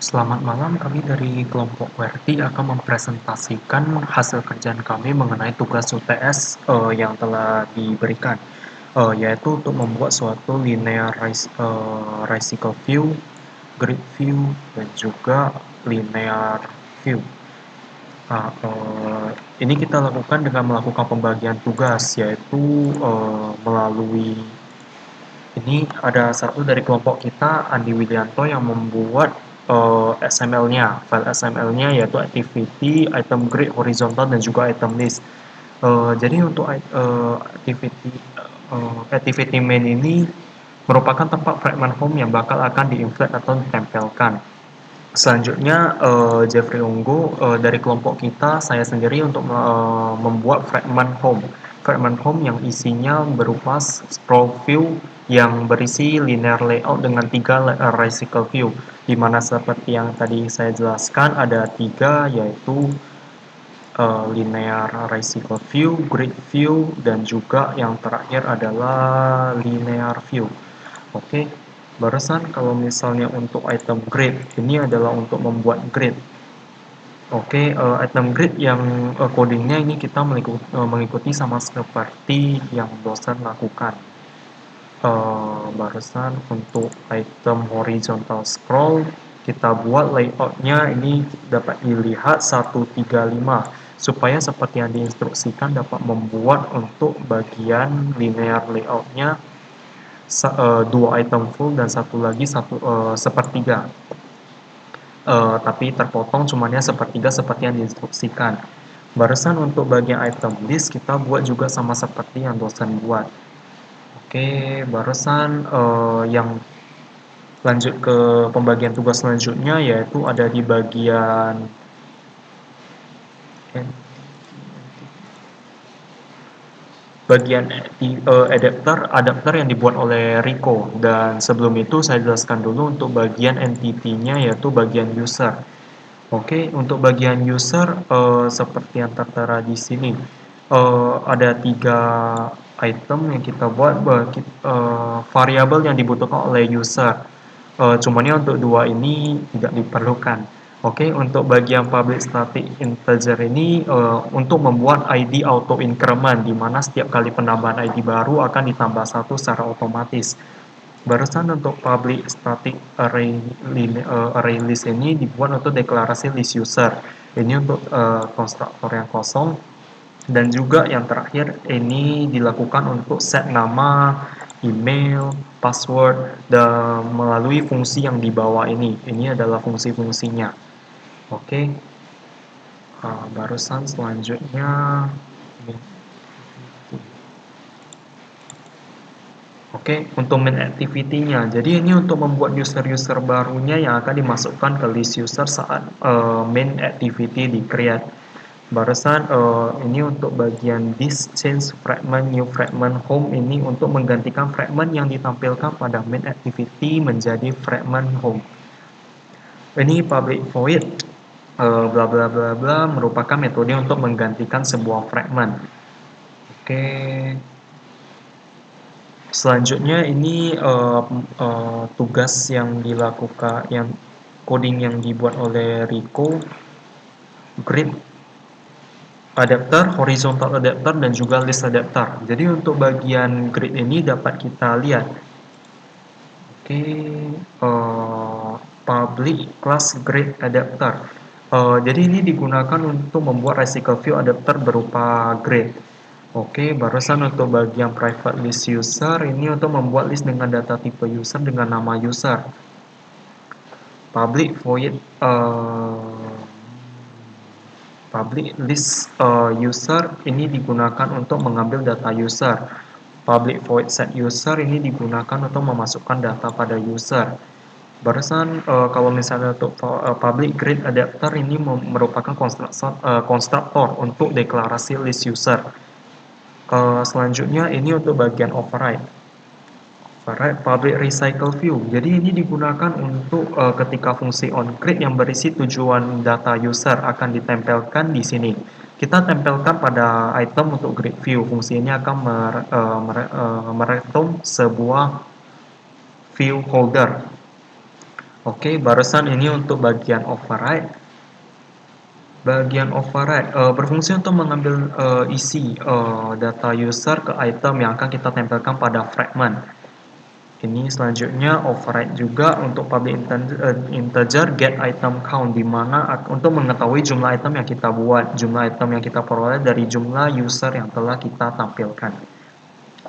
Selamat malam, kami dari kelompok QWERTY akan mempresentasikan hasil kerjaan kami mengenai tugas UTS yang telah diberikan, yaitu untuk membuat suatu linear resicle view, grid view, dan juga linear view. Nah, ini kita lakukan dengan melakukan pembagian tugas, yaitu melalui ini ada satu dari kelompok kita, Andi Widianto, yang membuat XML-nya, file XML-nya yaitu activity, item grid, horizontal, dan juga item list. Jadi untuk activity main ini merupakan tempat fragment home yang bakal akan diinflate atau ditempelkan. Selanjutnya, Jeffrey Unggu dari kelompok kita, saya sendiri untuk membuat fragment home. Fragment home yang isinya berupa scroll view yang berisi linear layout dengan 3 resicle view, di mana seperti yang tadi saya jelaskan ada 3, yaitu linear resicle view, grid view, dan juga yang terakhir adalah linear view. Oke, barusan kalau misalnya untuk item grid, ini adalah untuk membuat grid. Oke, item grid yang codingnya ini kita mengikuti sama seperti yang dosen lakukan. Barusan untuk item horizontal scroll, kita buat layoutnya ini dapat dilihat 135, supaya seperti yang diinstruksikan dapat membuat untuk bagian linear layoutnya 2 item full dan satu lagi sepertiga. Tapi terpotong cumannya sepertiga seperti yang diinstruksikan. Barusan untuk bagian item list kita buat juga sama seperti yang dosen buat. Oke, barusan yang lanjut ke pembagian tugas selanjutnya, yaitu ada di bagian adapter yang dibuat oleh Rico. Dan sebelum itu saya jelaskan dulu untuk bagian entity-nya, yaitu bagian user. Oke, untuk bagian user seperti yang tertera di sini, ada 3 item yang kita buat, variabel yang dibutuhkan oleh user. Cumannya untuk 2 ini tidak diperlukan. Oke, untuk bagian public static integer ini untuk membuat ID auto increment, di mana setiap kali penambahan ID baru akan ditambah 1 secara otomatis. Barusan untuk public static array list ini dibuat untuk deklarasi list user. Ini untuk konstruktor yang kosong. Dan juga yang terakhir ini dilakukan untuk set nama, email, password, dan melalui fungsi yang di bawah ini. Ini adalah fungsi-fungsinya. Oke. Barusan selanjutnya Oke, untuk main activity-nya. Jadi ini untuk membuat user-user barunya yang akan dimasukkan ke list user saat main activity di create. Barusan ini untuk bagian this change fragment new fragment home ini untuk menggantikan fragment yang ditampilkan pada main activity menjadi fragment home. Ini public void bla bla bla bla merupakan metode untuk menggantikan sebuah fragment. Oke. Selanjutnya ini tugas yang dilakukan, yang coding yang dibuat oleh Rico, grid adapter, horizontal adapter, dan juga list adapter. Jadi untuk bagian grid ini dapat kita lihat. Oke, public class grid adapter. Jadi ini digunakan untuk membuat resicle view adapter berupa grid. Oke, barusan untuk bagian private list user ini untuk membuat list dengan data tipe user dengan nama user. Public void public list user ini digunakan untuk mengambil data user. Public void set user ini digunakan untuk memasukkan data pada user. Barusan kalau misalnya untuk public grid adapter ini merupakan konstruktor untuk deklarasi list user. Selanjutnya ini untuk bagian override. Override public recycle view. Jadi ini digunakan untuk ketika fungsi onGrid yang berisi tujuan data user akan ditempelkan di sini. Kita tempelkan pada item untuk grid view. Fungsi ini akan mereturn sebuah view holder. Oke, barusan ini untuk bagian override. Bagian override berfungsi untuk mengambil isi data user ke item yang akan kita tempelkan pada fragment. Ini selanjutnya override juga untuk public integer get item count, di mana untuk mengetahui jumlah item yang kita buat, jumlah item yang kita peroleh dari jumlah user yang telah kita tampilkan.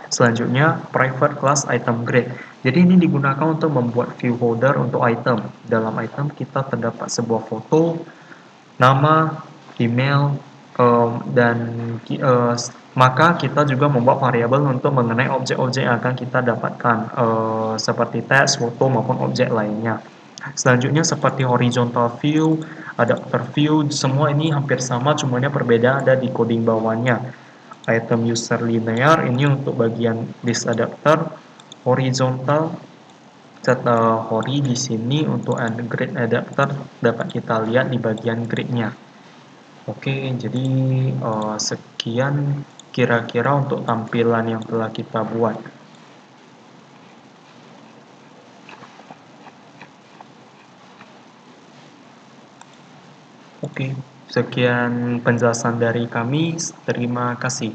Selanjutnya private class item grade. Jadi ini digunakan untuk membuat view holder untuk item. Dalam item kita terdapat sebuah foto, nama, email, dan maka kita juga membuat variabel untuk mengenai objek-objek yang akan kita dapatkan, seperti teks, foto maupun objek lainnya. Selanjutnya seperti horizontal view, adapter view, semua ini hampir sama, cuma perbedaan ada di coding bawahnya. Item user linear ini untuk bagian list adapter, horizontal set hori di sini untuk grid adapter dapat kita lihat di bagian gridnya. Oke, jadi sekian kira-kira untuk tampilan yang telah kita buat. Oke, sekian penjelasan dari kami. Terima kasih.